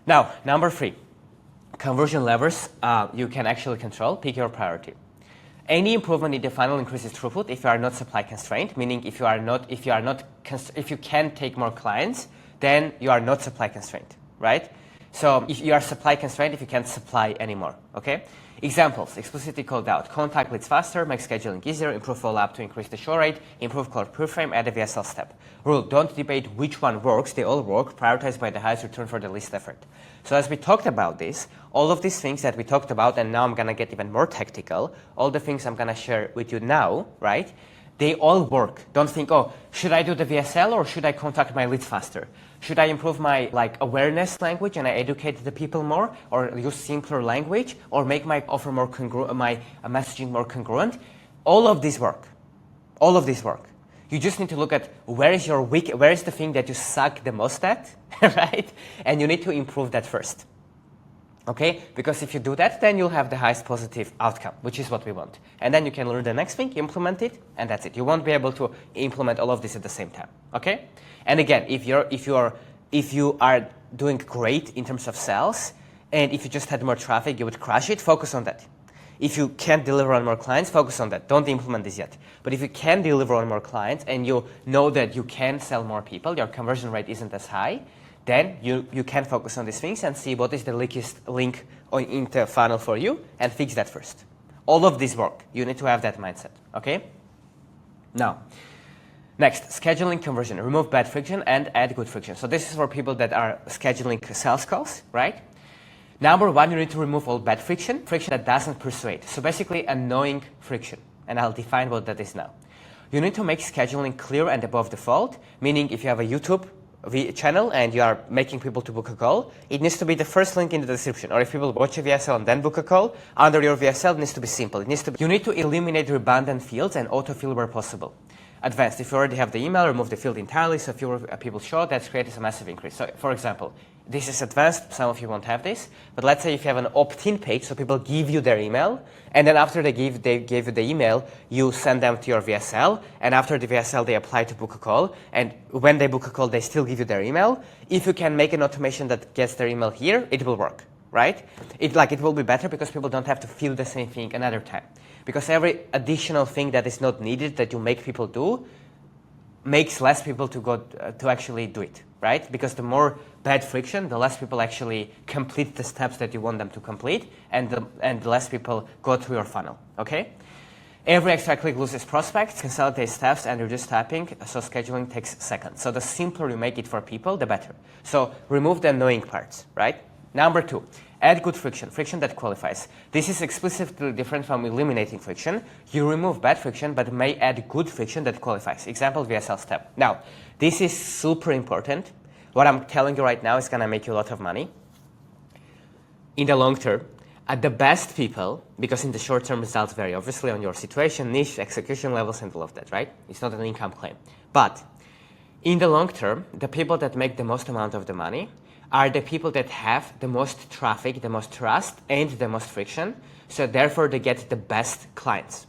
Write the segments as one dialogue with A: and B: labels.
A: Now, number 3, conversion levers you can actually control. Pick your priority. Any improvement in the funnel increases throughput if you are not supply constrained, meaning if you can take more clients, then you are not supply constrained, right? So if you are supply constrained, if you can't supply anymore, okay? Examples, explicitly called out. Contact leads faster, make scheduling easier, improve follow-up to increase the show rate, improve call pre-frame, add a VSL step. Rule, don't debate which one works, they all work, prioritize by the highest return for the least effort. So as we talked about this, all of these things that we talked about, and now I'm gonna get even more tactical, all the things I'm gonna share with you now, right? They all work. Don't think, oh, should I do the VSL or should I contact my leads faster? Should I improve my awareness language and I educate the people more, or use simpler language, or make my offer more congruent, my messaging more congruent? All of these work. All of these work. You just need to look at where is the thing that you suck the most at, right? And you need to improve that first. Okay? Because if you do that, then you'll have the highest positive outcome, which is what we want. And then you can learn the next thing, implement it, and that's it. You won't be able to implement all of this at the same time. Okay? And again, if you are doing great in terms of sales, and if you just had more traffic, you would crush it, focus on that. If you can't deliver on more clients, focus on that. Don't implement this yet. But if you can deliver on more clients and you know that you can sell more people, your conversion rate isn't as high, then you can focus on these things and see what is the weakest link in the funnel for you and fix that first. All of this work. You need to have that mindset. Okay? Now, next, scheduling conversion. Remove bad friction and add good friction. So this is for people that are scheduling sales calls, right? Number 1, you need to remove all bad friction that doesn't persuade. So basically annoying friction. And I'll define what that is now. You need to make scheduling clear and above default, meaning if you have a YouTube channel and you are making people to book a call, it needs to be the first link in the description. Or if people watch a VSL and then book a call, under your VSL it needs to be simple. You need to eliminate redundant fields and autofill where possible. Advanced, if you already have the email, remove the field entirely so fewer people show. That's creates a massive increase. So for example, this is advanced, some of you won't have this, but let's say if you have an opt-in page, so people give you their email, and then after they gave you the email, you send them to your VSL, and after the VSL they apply to book a call, and when they book a call they still give you their email. If you can make an automation that gets their email here, it will work, right? It will be better because people don't have to fill the same thing another time. Because every additional thing that is not needed that you make people do makes less people to actually do it, right? Because the more bad friction, the less people actually complete the steps that you want them to complete, and the less people go through your funnel, okay? Every extra click loses prospects, consolidates steps, and reduce tapping, so scheduling takes seconds. So the simpler you make it for people, the better. So remove the annoying parts, right? Number 2, add good friction that qualifies. This is explicitly different from eliminating friction. You remove bad friction, but may add good friction that qualifies. Example, VSL step. Now, this is super important. What I'm telling you right now is going to make you a lot of money. In the long term, the best people, because in the short term results vary obviously on your situation, niche, execution levels, and all of that, right? It's not an income claim. But in the long term, the people that make the most amount of the money are the people that have the most traffic, the most trust, and the most friction. So therefore, they get the best clients,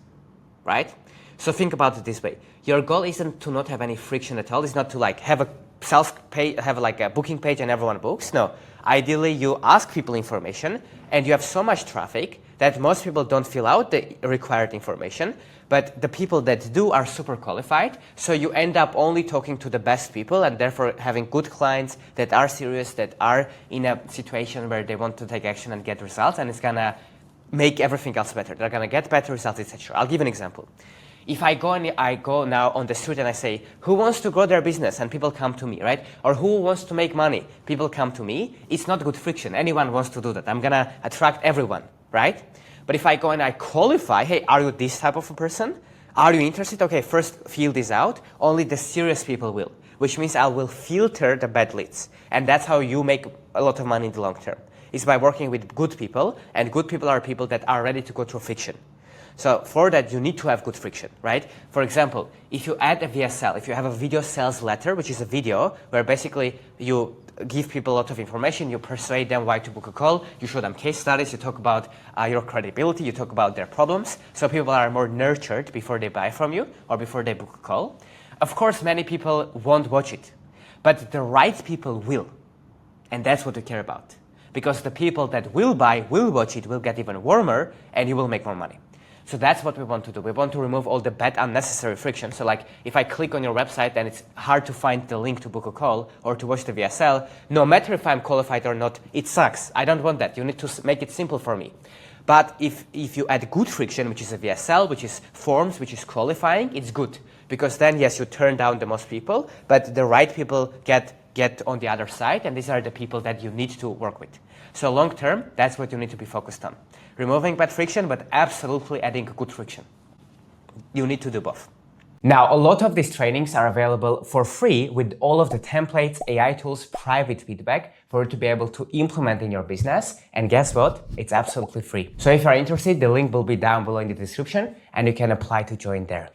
A: right? So think about it this way. Your goal isn't to not have any friction at all. It's not to have a sales page, have a booking page and everyone books. No. Ideally, you ask people information and you have so much traffic that most people don't fill out the required information, but the people that do are super qualified. So you end up only talking to the best people and therefore having good clients that are serious, that are in a situation where they want to take action and get results, and it's going to make everything else better. They're going to get better results, etc. I'll give an example. If I go now on the street and I say, who wants to grow their business? And people come to me, right? Or who wants to make money? People come to me. It's not good friction. Anyone wants to do that. I'm going to attract everyone, right? But if I go and I qualify, hey, are you this type of a person? Are you interested? Okay, first fill this out. Only the serious people will, which means I will filter the bad leads. And that's how you make a lot of money in the long term. It's by working with good people, and good people are people that are ready to go through friction. So for that, you need to have good friction, right? For example, if you add a VSL, if you have a video sales letter, which is a video where basically you give people a lot of information, you persuade them why to book a call, you show them case studies, you talk about your credibility, you talk about their problems, so people are more nurtured before they buy from you or before they book a call. Of course, many people won't watch it, but the right people will. And that's what we care about. because the people that will buy, will watch it, will get even warmer, and you will make more money. So that's what we want to do. We want to remove all the bad, unnecessary friction. So like if I click on your website and it's hard to find the link to book a call or to watch the VSL, no matter if I'm qualified or not, it sucks. I don't want that. You need to make it simple for me. But if you add good friction, which is a VSL, which is forms, which is qualifying, it's good. Because then, yes, you turn down the most people, but the right people get on the other side, and these are the people that you need to work with. So long term, that's what you need to be focused on. Removing bad friction, but absolutely adding good friction. You need to do both. Now, a lot of these trainings are available for free with all of the templates, AI tools, private feedback for you to be able to implement in your business. And guess what? It's absolutely free. So if you're interested, the link will be down below in the description and you can apply to join there.